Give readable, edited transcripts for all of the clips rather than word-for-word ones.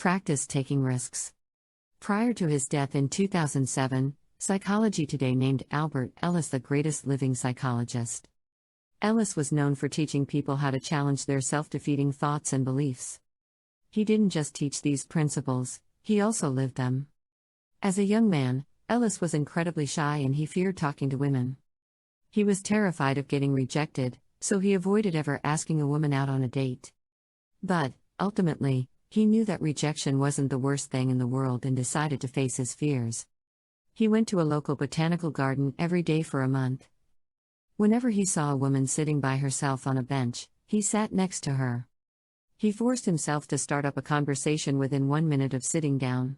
Practice taking risks. Prior to his death in 2007, Psychology Today named Albert Ellis the greatest living psychologist. Ellis was known for teaching people how to challenge their self-defeating thoughts and beliefs. He didn't just teach these principles, he also lived them. As a young man, Ellis was incredibly shy and he feared talking to women. He was terrified of getting rejected, so he avoided ever asking a woman out on a date. But, ultimately, he knew that rejection wasn't the worst thing in the world and decided to face his fears. He went to a local botanical garden every day for a month. Whenever he saw a woman sitting by herself on a bench, he sat next to her. He forced himself to start up a conversation within 1 minute of sitting down.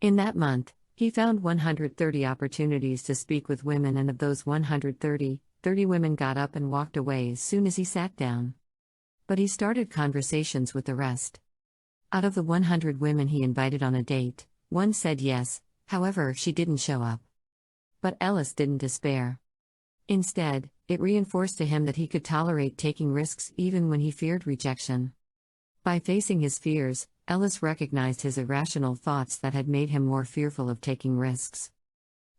In that month, he found 130 opportunities to speak with women, and of those 130, 30 women got up and walked away as soon as he sat down. But he started conversations with the rest. Out of the 100 women he invited on a date, one said yes, however, she didn't show up. But Ellis didn't despair. Instead, it reinforced to him that he could tolerate taking risks even when he feared rejection. By facing his fears, Ellis recognized his irrational thoughts that had made him more fearful of taking risks.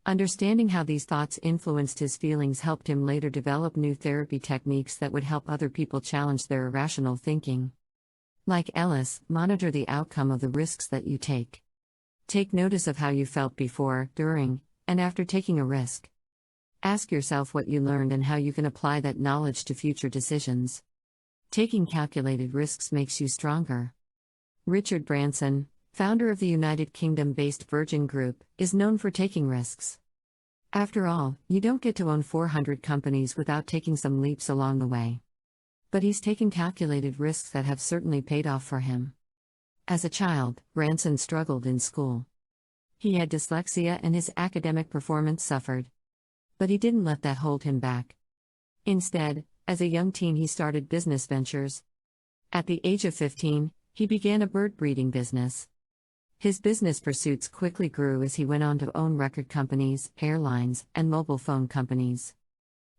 Understanding how these thoughts influenced his feelings helped him later develop new therapy techniques that would help other people challenge their irrational thinking. Like Ellis, monitor the outcome of the risks that you take. Take notice of how you felt before, during, and after taking a risk. Ask yourself what you learned and how you can apply that knowledge to future decisions. Taking calculated risks makes you stronger. Richard Branson, founder of the United Kingdom-based Virgin Group, is known for taking risks. After all, you don't get to own 400 companies without taking some leaps along the way. But he's taken calculated risks that have certainly paid off for him. As a child, Branson struggled in school. He had dyslexia and his academic performance suffered. But he didn't let that hold him back. Instead, as a young teen he started business ventures. At the age of 15, he began a bird breeding business. His business pursuits quickly grew as he went on to own record companies, airlines, and mobile phone companies.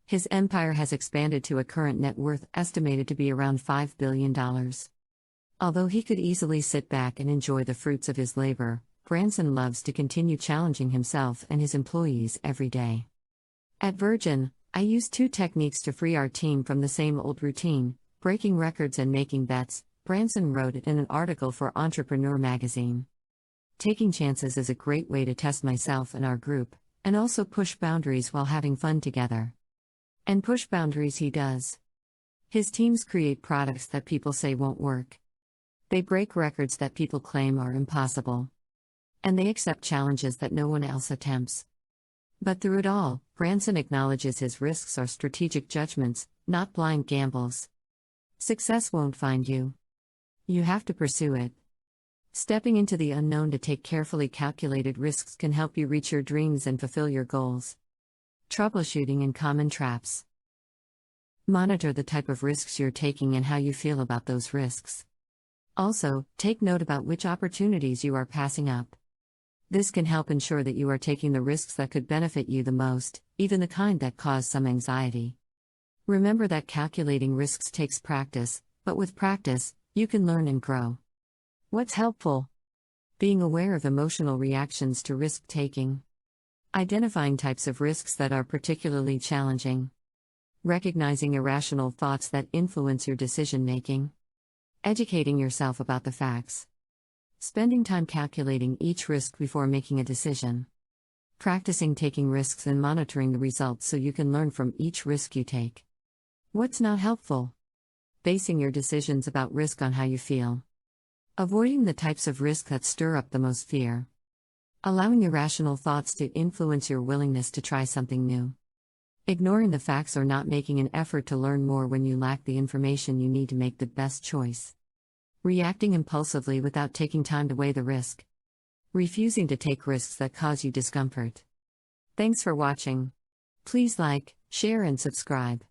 His empire has expanded to a current net worth estimated to be around $5 billion. Although he could easily sit back and enjoy the fruits of his labor, Branson loves to continue challenging himself and his employees every day. At Virgin, I use 2 techniques to free our team from the same old routine: breaking records and making bets, Branson wrote it in an article for Entrepreneur magazine. Taking chances is a great way to test myself and our group, and also push boundaries while having fun together. And push boundaries he does. His teams create products that people say won't work. They break records that people claim are impossible. And they accept challenges that no one else attempts. But through it all, Branson acknowledges his risks are strategic judgments, not blind gambles. Success won't find you. You have to pursue it. Stepping into the unknown to take carefully calculated risks can help you reach your dreams and fulfill your goals. Troubleshooting and common traps. Monitor the type of risks you're taking and how you feel about those risks. Also, take note about which opportunities you are passing up. This can help ensure that you are taking the risks that could benefit you the most, even the kind that cause some anxiety. Remember that calculating risks takes practice, but with practice, you can learn and grow. What's helpful? Being aware of emotional reactions to risk-taking. Identifying types of risks that are particularly challenging. Recognizing irrational thoughts that influence your decision-making. Educating yourself about the facts. Spending time calculating each risk before making a decision. Practicing taking risks and monitoring the results so you can learn from each risk you take. What's not helpful? Basing your decisions about risk on how you feel. Avoiding the types of risk that stir up the most fear. Allowing irrational thoughts to influence your willingness to try something new. Ignoring the facts or not making an effort to learn more when you lack the information you need to make the best choice. Reacting impulsively without taking time to weigh the risk. Refusing to take risks that cause you discomfort. Thanks for watching. Please like, share and subscribe.